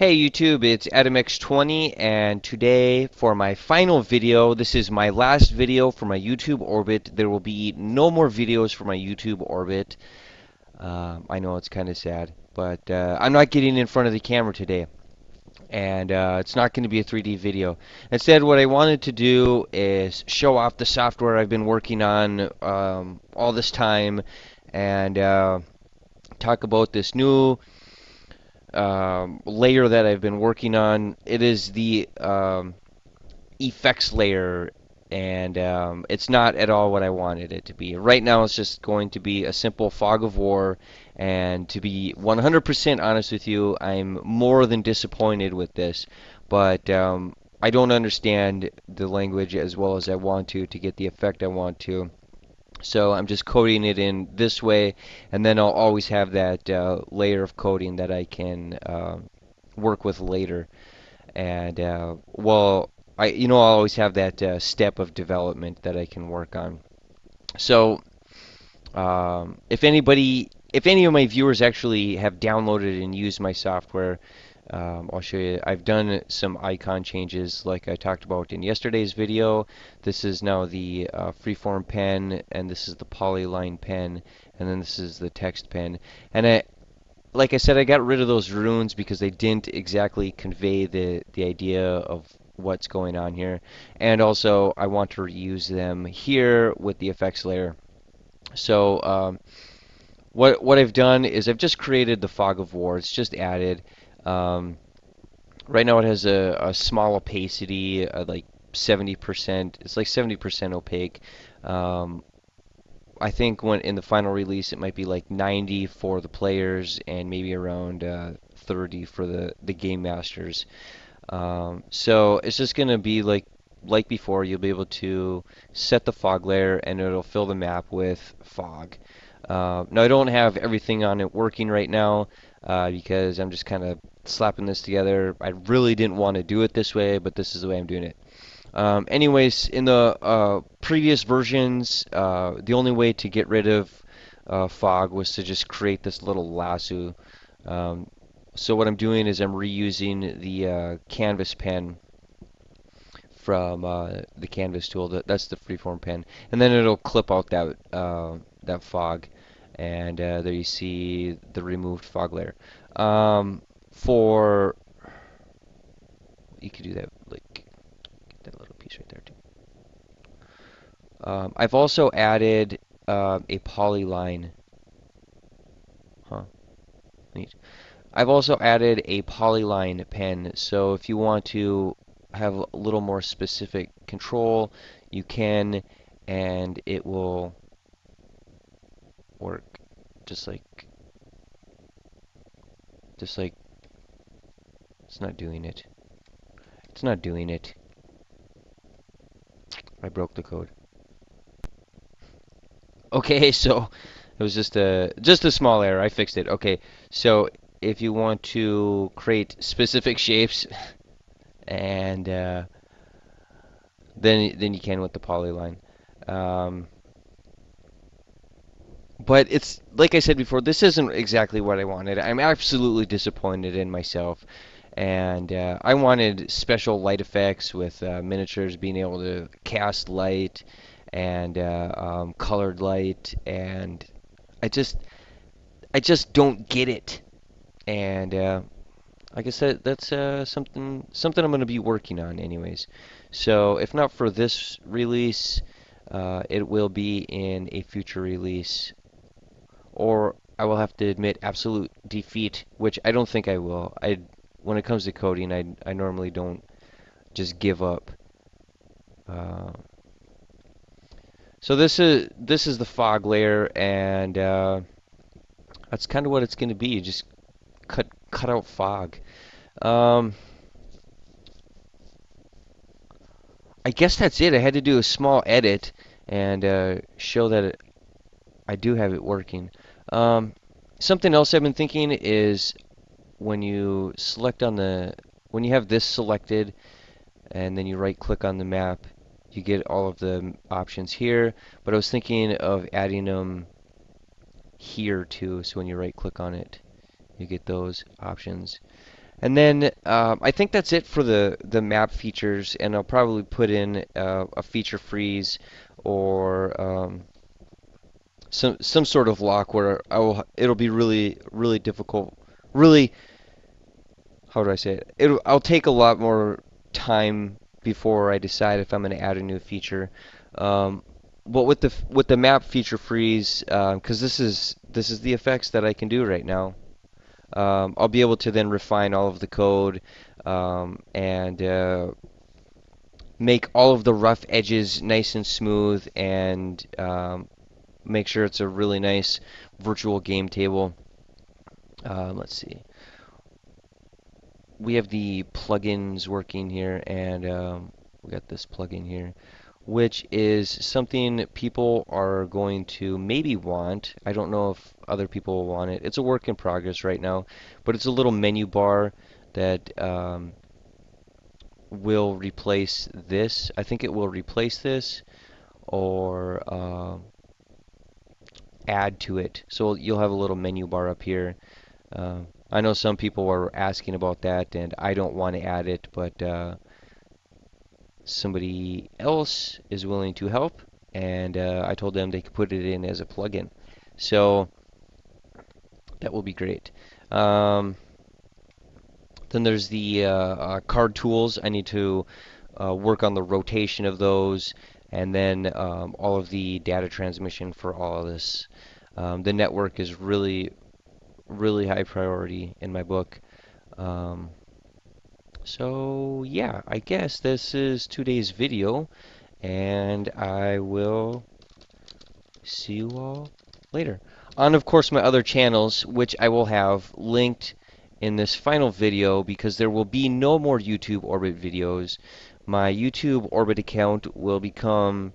Hey YouTube, it's AdamX20 and today for my final video, this is my last video for my YouTube orbit. There will be no more videos for my YouTube orbit. I know it's kind of sad, but I'm not getting in front of the camera today and it's not going to be a 3D video. Instead, what I wanted to do is show off the software I've been working on all this time and talk about this new layer that I've been working on. It is the effects layer, and it's not at all what I wanted it to be. Right now, it's just going to be a simple fog of war, and to be 100% honest with you, I'm more than disappointed with this, but I don't understand the language as well as I want to get the effect I want to. So I'm just coding it in this way, and then I'll always have that layer of coding that I can work with later. And I'll always have that step of development that I can work on. So if any of my viewers actually have downloaded and used my software, I'll show you. I've done some icon changes like I talked about in yesterday's video. This is now the freeform pen, and this is the polyline pen, and then this is the text pen. And like I said, I got rid of those runes because they didn't exactly convey the idea of what's going on here. And also, I want to reuse them here with the effects layer. So what I've done is I've just created the fog of war. It's just added. Um, right now it has a small opacity, like 70%. It's like 70% opaque. Um, I think when in the final release it might be like 90 for the players and maybe around 30 for the game masters. So it's just gonna be like before. You'll be able to set the fog layer and it'll fill the map with fog. Now I don't have everything on it working right now because I'm just kind of slapping this together. I really didn't want to do it this way, but this is the way I'm doing it. Anyways, in the previous versions, the only way to get rid of fog was to just create this little lasso. Um, so what I'm doing is I'm reusing the canvas pen from the canvas tool. That's the freeform pen, and then it'll clip out that fog, and there you see the removed fog layer. For you could do that like that little piece right there too. I've also added a polyline. Huh, neat. I've also added a polyline pen, so if you want to have a little more specific control, you can, and it will work just like just like it's not doing it. It's not doing it. I broke the code. Okay, so it was just a small error. I fixed it. Okay, so if you want to create specific shapes and then you can with the polyline. Um, but it's like I said before, this isn't exactly what I wanted. I'm absolutely disappointed in myself, and I wanted special light effects with miniatures being able to cast light and colored light, and I just I just don't get it. And like I said, that's something I'm going to be working on anyways. So if not for this release, it will be in a future release, or I will have to admit absolute defeat, which I don't think I will. When it comes to coding, I normally don't just give up. Uh, so this is the fog layer, and that's kind of what it's going to be. Just cut out fog. Um, I guess that's it. I had to do a small edit and show that I do have it working. Um, Something else I've been thinking is when you select on when you have this selected and then you right click on the map, you get all of the options here. But I was thinking of adding them here too. So when you right click on it, you get those options. And then I think that's it for the map features, and I'll probably put in a feature freeze or some sort of lock where it'll be really difficult. Really, how do I say it? I'll take a lot more time before I decide if I'm going to add a new feature. Um, but with the map feature freeze, because this is the effects that I can do right now. I'll be able to then refine all of the code and make all of the rough edges nice and smooth and make sure it's a really nice virtual game table. Let's see. We have the plugins working here, and we got this plugin here, which is something people are going to maybe want. I don't know if other people will want it. It's a work in progress right now, but it's a little menu bar that will replace this. I think it will replace this or add to it. So you'll have a little menu bar up here. I know some people were asking about that, and I don't want to add it, but somebody else is willing to help, and I told them they could put it in as a plugin. So that will be great. Um, then there's the card tools. I need to work on the rotation of those, and then all of the data transmission for all of this. The network is really high priority in my book. Um, so yeah, I guess this is today's video, and I will see you all later. On, of course, my other channels, which I will have linked in this final video because there will be no more YouTube Orbit videos. My YouTube Orbit account will become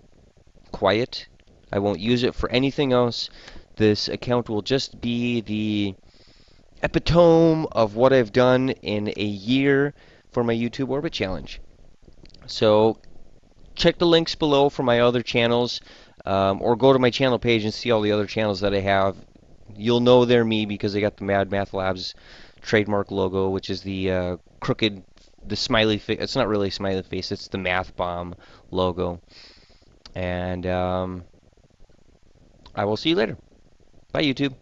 quiet. I won't use it for anything else. This account will just be the epitome of what I've done in a year for my YouTube Orbit Challenge. So check the links below for my other channels, or go to my channel page and see all the other channels that I have. You'll know they're me because they got the Mad Math Labs trademark logo, which is the crooked, the smiley face. It's not really a smiley face, it's the Math Bomb logo. And I will see you later. Bye, YouTube.